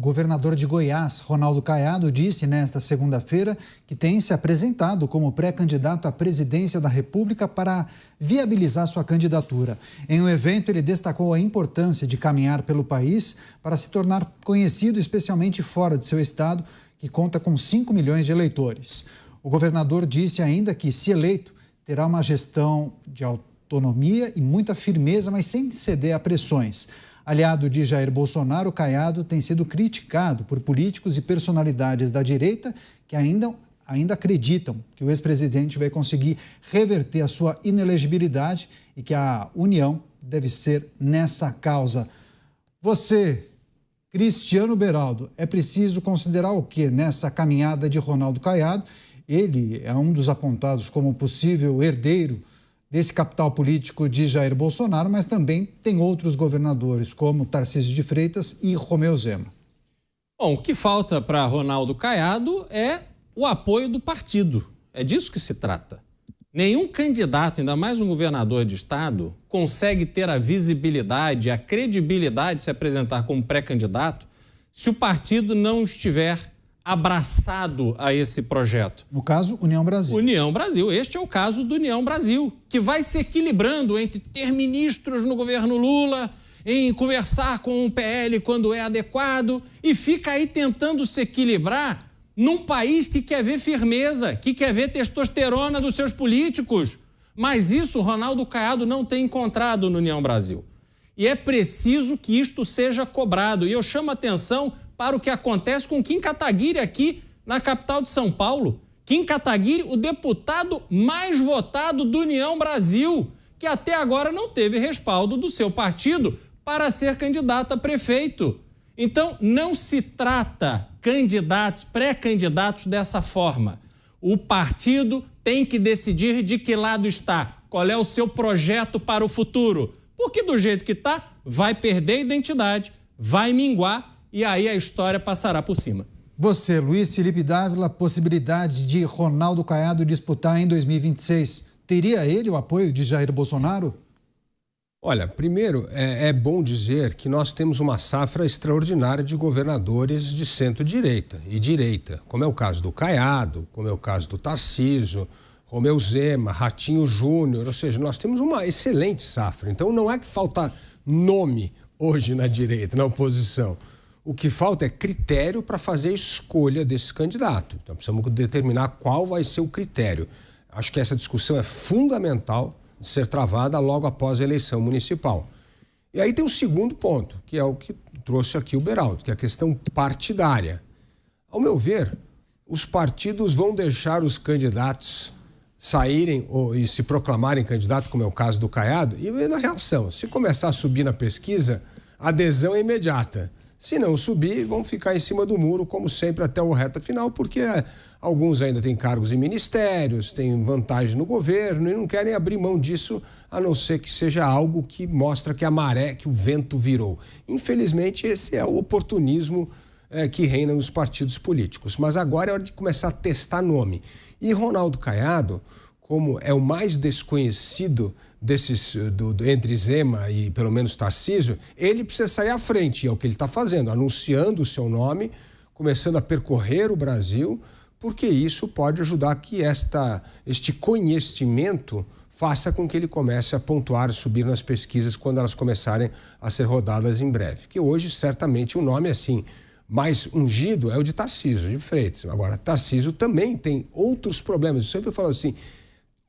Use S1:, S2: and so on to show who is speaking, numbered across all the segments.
S1: governador de Goiás, Ronaldo Caiado, disse nesta segunda-feira que tem se apresentado como pré-candidato à presidência da República para viabilizar sua candidatura. Em um evento, ele destacou a importância de caminhar pelo país para se tornar conhecido, especialmente fora de seu estado, que conta com 5 milhões de eleitores. O governador disse ainda que, se eleito, terá uma gestão de autonomia e muita firmeza, mas sem ceder a pressões. Aliado de Jair Bolsonaro, Caiado tem sido criticado por políticos e personalidades da direita que ainda acreditam que o ex-presidente vai conseguir reverter a sua inelegibilidade e que a união deve ser nessa causa. Você, Cristiano Beraldo, é preciso considerar o quê nessa caminhada de Ronaldo Caiado? Ele é um dos apontados como possível herdeiro desse capital político de Jair Bolsonaro, mas também tem outros governadores, como Tarcísio de Freitas e Romeu Zema.
S2: Bom, o que falta para Ronaldo Caiado é o apoio do partido. É disso que se trata. Nenhum candidato, ainda mais um governador de estado, consegue ter a visibilidade, a credibilidade de se apresentar como pré-candidato se o partido não estiver abraçado a esse projeto.
S1: No caso, União Brasil.
S2: União Brasil. Este é o caso do União Brasil, que vai se equilibrando entre ter ministros no governo Lula, em conversar com o PL quando é adequado, e fica aí tentando se equilibrar num país que quer ver firmeza, que quer ver testosterona dos seus políticos. Mas isso o Ronaldo Caiado não tem encontrado no União Brasil. E é preciso que isto seja cobrado. E eu chamo a atenção para o que acontece com Kim Kataguiri aqui na capital de São Paulo. Kim Kataguiri, o deputado mais votado do União Brasil, que até agora não teve respaldo do seu partido para ser candidato a prefeito. Então, não se trata candidatos, pré-candidatos dessa forma. O partido tem que decidir de que lado está, qual é o seu projeto para o futuro. Porque do jeito que está, vai perder identidade, vai minguar, e aí a história passará por cima.
S1: Você, Luiz Felipe Dávila, possibilidade de Ronaldo Caiado disputar em 2026. Teria ele o apoio de Jair Bolsonaro?
S3: Olha, primeiro, é bom dizer que nós temos uma safra extraordinária de governadores de centro-direita e direita, como é o caso do Caiado, como é o caso do Tarcísio, Romeu Zema, Ratinho Júnior, ou seja, nós temos uma excelente safra. Então não é que falta nome hoje na direita, na oposição. O que falta é critério para fazer a escolha desse candidato. Então, precisamos determinar qual vai ser o critério. Acho que essa discussão é fundamental de ser travada logo após a eleição municipal. E aí tem um segundo ponto, que é o que trouxe aqui o Beraldo, que é a questão partidária. Ao meu ver, os partidos vão deixar os candidatos saírem e se proclamarem candidato, como é o caso do Caiado, e vendo a reação. Se começar a subir na pesquisa, a adesão é imediata. Se não subir, vão ficar em cima do muro, como sempre, até o reta final, porque alguns ainda têm cargos em ministérios, têm vantagem no governo e não querem abrir mão disso, a não ser que seja algo que mostra que a maré, que o vento virou. Infelizmente, esse é o oportunismo que reina nos partidos políticos. Mas agora é hora de começar a testar nome. E Ronaldo Caiado, como é o mais desconhecido entre Zema e pelo menos Tarcísio, ele precisa sair à frente, e é o que ele está fazendo, anunciando o seu nome, começando a percorrer o Brasil, porque isso pode ajudar que este conhecimento faça com que ele comece a pontuar, subir nas pesquisas quando elas começarem a ser rodadas em breve. Que hoje, certamente, o nome assim mais ungido é o de Tarcísio de Freitas. Agora, Tarcísio também tem outros problemas. Eu sempre falo assim,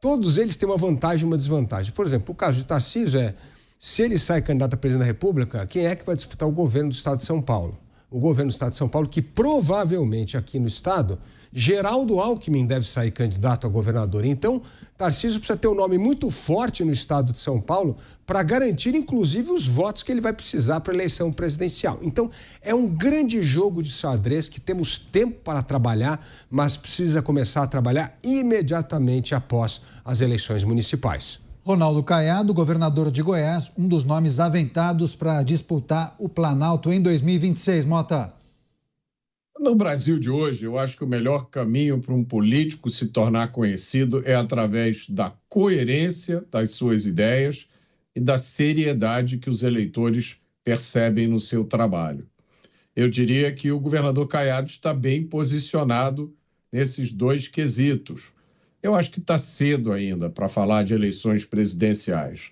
S3: todos eles têm uma vantagem e uma desvantagem. Por exemplo, o caso de Tarcísio se ele sai candidato a presidente da República, quem é que vai disputar o governo do estado de São Paulo? O governo do estado de São Paulo, que provavelmente aqui no estado, Geraldo Alckmin deve sair candidato a governador. Então, Tarcísio precisa ter um nome muito forte no estado de São Paulo para garantir, inclusive, os votos que ele vai precisar para a eleição presidencial. Então, é um grande jogo de xadrez que temos tempo para trabalhar, mas precisa começar a trabalhar imediatamente após as eleições municipais.
S1: Ronaldo Caiado, governador de Goiás, um dos nomes aventados para disputar o Planalto em 2026. Mota.
S4: No Brasil de hoje, eu acho que o melhor caminho para um político se tornar conhecido é através da coerência das suas ideias e da seriedade que os eleitores percebem no seu trabalho. eu diria que o governador Caiado está bem posicionado nesses dois quesitos. Eu acho que está cedo ainda para falar de eleições presidenciais.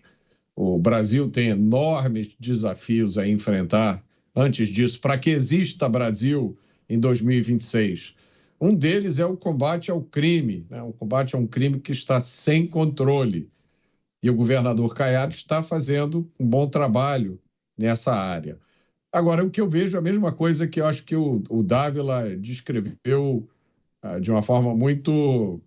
S4: O Brasil tem enormes desafios a enfrentar antes disso, para que exista Brasil em 2026. Um deles é o combate ao crime, né? O combate a um crime que está sem controle. E o governador Caiado está fazendo um bom trabalho nessa área. Agora, o que eu vejo é a mesma coisa que eu acho que o Dávila descreveu de uma forma muito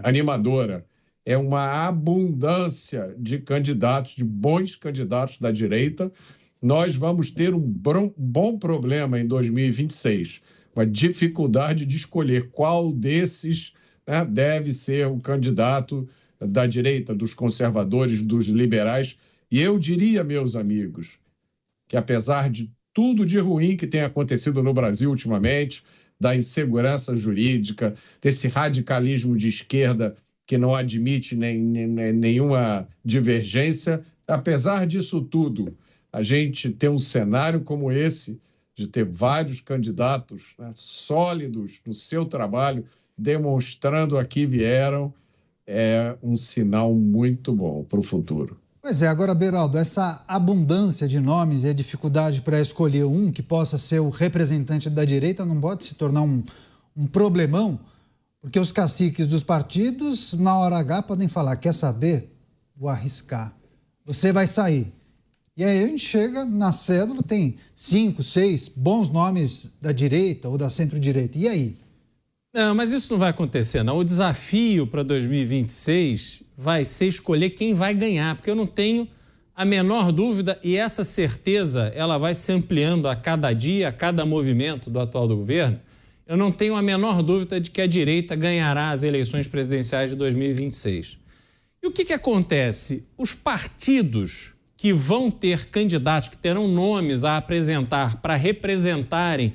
S4: animadora. É uma abundância de candidatos, de bons candidatos da direita. Nós vamos ter um bom problema em 2026, uma dificuldade de escolher qual desses, né, deve ser o candidato da direita, dos conservadores, dos liberais. E eu diria, meus amigos, que apesar de tudo de ruim que tem acontecido no Brasil ultimamente, da insegurança jurídica, desse radicalismo de esquerda que não admite nenhuma divergência, apesar disso tudo, a gente tem um cenário como esse, de ter vários candidatos, né, sólidos no seu trabalho, demonstrando a que vieram, é um sinal muito bom para o futuro.
S1: Pois é, agora, Beraldo, essa abundância de nomes e a dificuldade para escolher um que possa ser o representante da direita não pode se tornar um problemão, porque os caciques dos partidos, na hora H, podem falar, quer saber? Vou arriscar. Você vai sair. E aí a gente chega na cédula, tem 5, 6 bons nomes da direita ou da centro-direita. E aí?
S2: Não, mas isso não vai acontecer, não. O desafio para 2026 vai ser escolher quem vai ganhar, porque eu não tenho a menor dúvida, e essa certeza ela vai se ampliando a cada dia, a cada movimento do atual governo. Eu não tenho a menor dúvida de que a direita ganhará as eleições presidenciais de 2026. E o que acontece? Os partidos que vão ter candidatos, que terão nomes a apresentar para representarem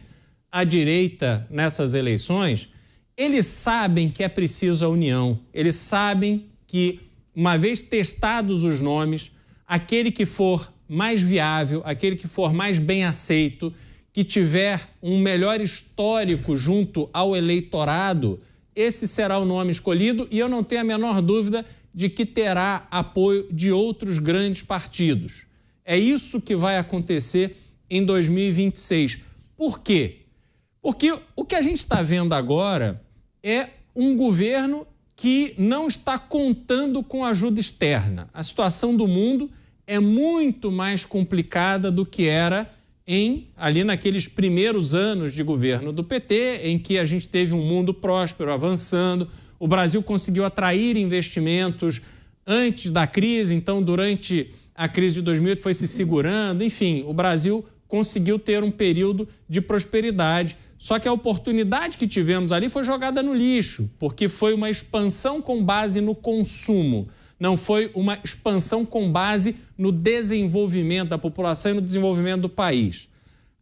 S2: a direita nessas eleições, eles sabem que é preciso a união. Eles sabem que, uma vez testados os nomes, aquele que for mais viável, aquele que for mais bem aceito, que tiver um melhor histórico junto ao eleitorado, esse será o nome escolhido, e eu não tenho a menor dúvida de que terá apoio de outros grandes partidos. É isso que vai acontecer em 2026. Por quê? Porque o que a gente está vendo agora é um governo que não está contando com ajuda externa. A situação do mundo é muito mais complicada do que era ali naqueles primeiros anos de governo do PT, em que a gente teve um mundo próspero avançando, o Brasil conseguiu atrair investimentos antes da crise, então durante a crise de 2008 foi se segurando, enfim, o Brasil conseguiu ter um período de prosperidade. Só que a oportunidade que tivemos ali foi jogada no lixo, porque foi uma expansão com base no consumo, não foi uma expansão com base no desenvolvimento da população e no desenvolvimento do país.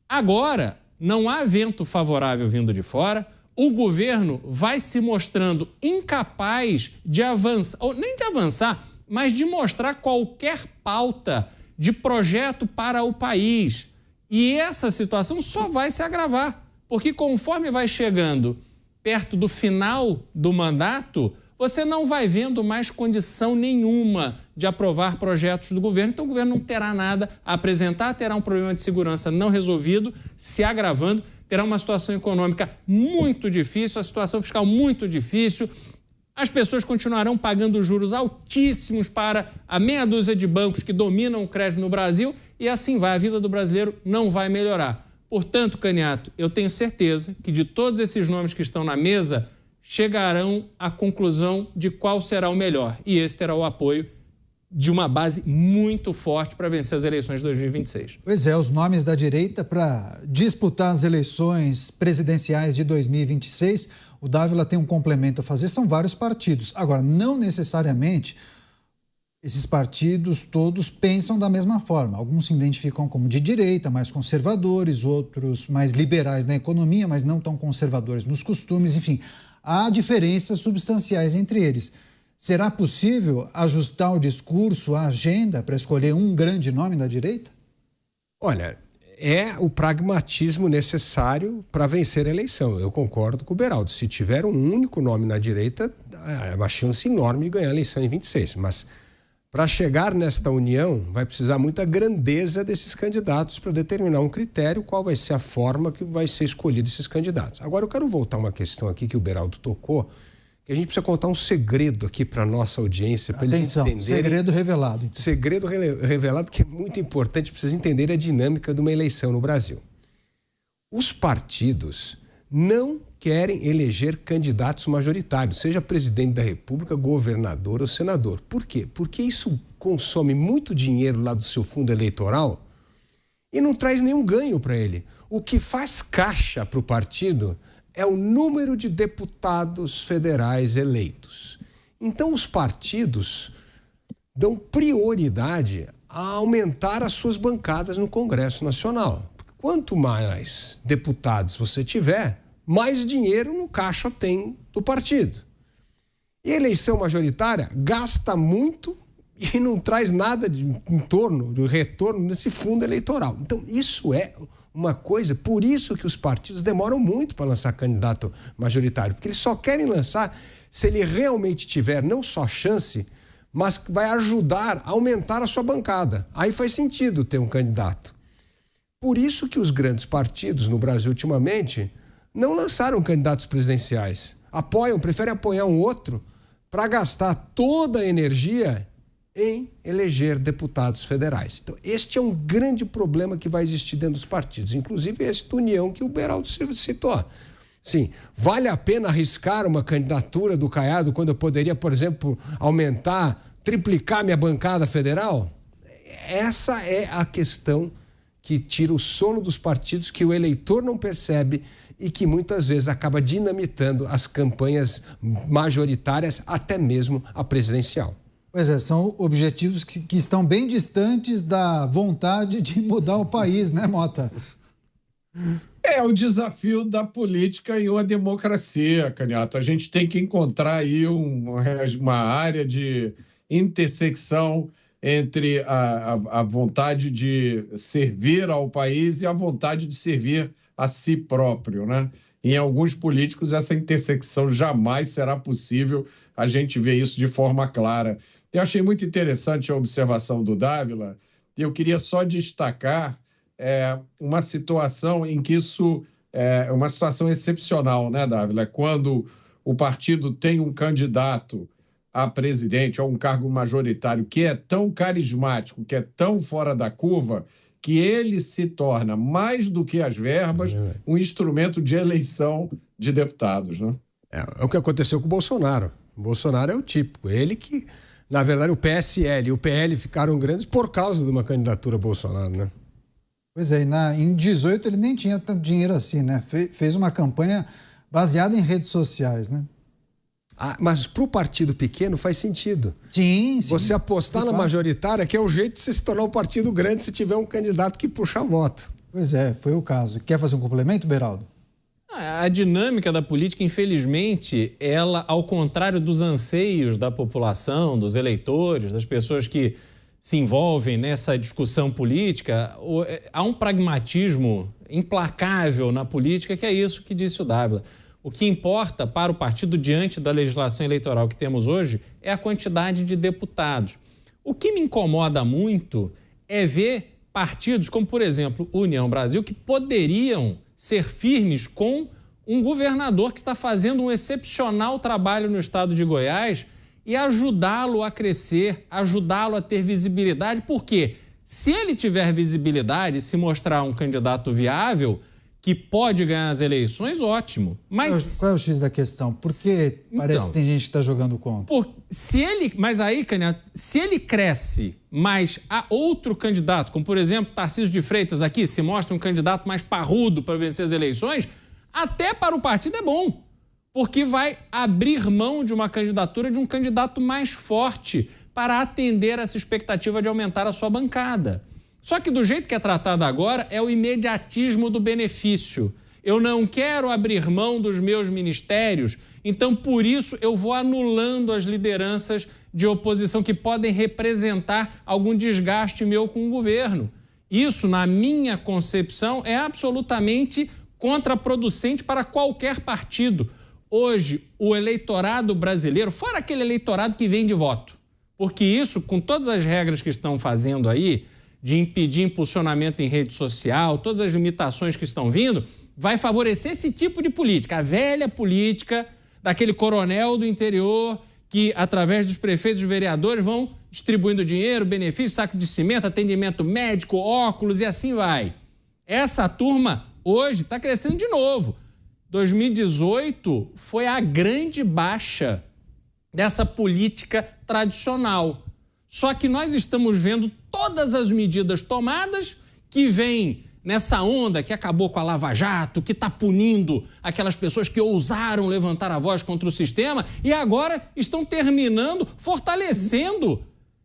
S2: Agora, não há vento favorável vindo de fora, o governo vai se mostrando incapaz de avançar, ou nem de avançar, mas de mostrar qualquer pauta de projeto para o país. E essa situação só vai se agravar, porque conforme vai chegando perto do final do mandato, você não vai vendo mais condição nenhuma de aprovar projetos do governo. Então, o governo não terá nada a apresentar, terá um problema de segurança não resolvido, se agravando, terá uma situação econômica muito difícil, a situação fiscal muito difícil. As pessoas continuarão pagando juros altíssimos para a meia dúzia de bancos que dominam o crédito no Brasil e assim vai, a vida do brasileiro não vai melhorar. Portanto, Caniato, eu tenho certeza que de todos esses nomes que estão na mesa, chegarão à conclusão de qual será o melhor. E esse terá o apoio de uma base muito forte para vencer as eleições de 2026.
S1: Pois é, os nomes da direita para disputar as eleições presidenciais de 2026, o Dávila tem um complemento a fazer, são vários partidos. Agora, não necessariamente esses partidos todos pensam da mesma forma. Alguns se identificam como de direita, mais conservadores, outros mais liberais na economia, mas não tão conservadores nos costumes, enfim. Há diferenças substanciais entre eles. Será possível ajustar o discurso, a agenda, para escolher um grande nome da direita?
S3: Olha, é o pragmatismo necessário para vencer a eleição. Eu concordo com o Beraldo. Se tiver um único nome na direita, é uma chance enorme de ganhar a eleição em 26. Mas para chegar nesta união, vai precisar muita grandeza desses candidatos para determinar um critério, qual vai ser a forma que vai ser escolhido esses candidatos. Agora, eu quero voltar a uma questão aqui que o Beraldo tocou, que a gente precisa contar um segredo aqui para a nossa audiência, para eles entenderem.
S1: Segredo revelado. Então.
S3: Segredo revelado que é muito importante, precisa entender a dinâmica de uma eleição no Brasil. Os partidos não querem eleger candidatos majoritários, seja presidente da República, governador ou senador. Por quê? Porque isso consome muito dinheiro lá do seu fundo eleitoral e não traz nenhum ganho para ele. O que faz caixa para o partido é o número de deputados federais eleitos. Então, os partidos dão prioridade a aumentar as suas bancadas no Congresso Nacional. Quanto mais deputados você tiver, mais dinheiro no caixa tem do partido. E a eleição majoritária gasta muito e não traz nada de retorno nesse fundo eleitoral. Então, isso é uma coisa, por isso que os partidos demoram muito para lançar candidato majoritário, porque eles só querem lançar se ele realmente tiver não só chance, mas vai ajudar a aumentar a sua bancada. Aí faz sentido ter um candidato. Por isso que os grandes partidos no Brasil ultimamente não lançaram candidatos presidenciais. Preferem apoiar um outro para gastar toda a energia em eleger deputados federais. Então, este é um grande problema que vai existir dentro dos partidos, inclusive esta união que o Beraldo citou. Sim, vale a pena arriscar uma candidatura do Caiado quando eu poderia, por exemplo, triplicar minha bancada federal? Essa é a questão que tira o sono dos partidos, que o eleitor não percebe e que muitas vezes acaba dinamitando as campanhas majoritárias, até mesmo a presidencial.
S1: Pois é, são objetivos que estão bem distantes da vontade de mudar o país, né, Mota?
S4: É o desafio da política e uma democracia, Canhoto. A gente tem que encontrar aí uma área de intersecção entre a vontade de servir ao país e a vontade de servir a si próprio, né? Em alguns políticos, essa intersecção jamais será possível. A gente vê isso de forma clara. Eu achei muito interessante a observação do Dávila, e eu queria só destacar uma situação em que isso é uma situação excepcional, né, Dávila? Quando o partido tem um candidato a presidente ou um cargo majoritário que é tão carismático, que é tão fora da curva, que ele se torna, mais do que as verbas, um instrumento de eleição de deputados, né?
S3: É o que aconteceu com o Bolsonaro. O Bolsonaro é o típico. Ele que, na verdade, o PSL e o PL ficaram grandes por causa de uma candidatura Bolsonaro, né?
S1: Pois é, em 18 ele nem tinha tanto dinheiro assim, né? Fez uma campanha baseada em redes sociais, né?
S3: Mas para o partido pequeno faz sentido.
S1: Sim.
S3: Você apostar na majoritária, que é o jeito de se tornar um partido grande se tiver um candidato que puxa voto.
S1: Pois é, foi o caso. Quer fazer um complemento, Beraldo?
S2: A dinâmica da política, infelizmente, ela, ao contrário dos anseios da população, dos eleitores, das pessoas que se envolvem nessa discussão política, há um pragmatismo implacável na política, que é isso que disse o Dávila. O que importa para o partido, diante da legislação eleitoral que temos hoje, é a quantidade de deputados. O que me incomoda muito é ver partidos como, por exemplo, União Brasil, que poderiam ser firmes com um governador que está fazendo um excepcional trabalho no estado de Goiás e ajudá-lo a crescer, ajudá-lo a ter visibilidade, porque se ele tiver visibilidade, se mostrar um candidato viável, que pode ganhar as eleições, ótimo. Mas
S1: qual é o X da questão? Porque parece que tem gente que está jogando contra.
S2: Mas aí, Canhoto, se ele cresce, mas há outro candidato, como por exemplo Tarcísio de Freitas aqui, se mostra um candidato mais parrudo para vencer as eleições, até para o partido é bom, porque vai abrir mão de uma candidatura de um candidato mais forte para atender essa expectativa de aumentar a sua bancada. Só que do jeito que é tratado agora é o imediatismo do benefício. Eu não quero abrir mão dos meus ministérios, então por isso eu vou anulando as lideranças de oposição que podem representar algum desgaste meu com o governo. Isso, na minha concepção, é absolutamente contraproducente para qualquer partido. Hoje, o eleitorado brasileiro, fora aquele eleitorado que vem de voto, porque isso, com todas as regras que estão fazendo aí, de impedir impulsionamento em rede social, todas as limitações que estão vindo, vai favorecer esse tipo de política, a velha política daquele coronel do interior que, através dos prefeitos e vereadores, vão distribuindo dinheiro, benefício, saco de cimento, atendimento médico, óculos e assim vai. Essa turma hoje está crescendo de novo. 2018 foi a grande baixa dessa política tradicional. Só que nós estamos vendo todas as medidas tomadas que vêm nessa onda que acabou com a Lava Jato, que está punindo aquelas pessoas que ousaram levantar a voz contra o sistema e agora estão terminando, fortalecendo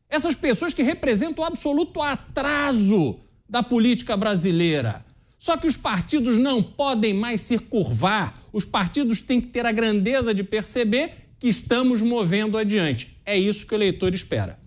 S2: essas pessoas que representam o absoluto atraso da política brasileira. Só que os partidos não podem mais se curvar, os partidos têm que ter a grandeza de perceber que estamos movendo adiante. É isso que o eleitor espera.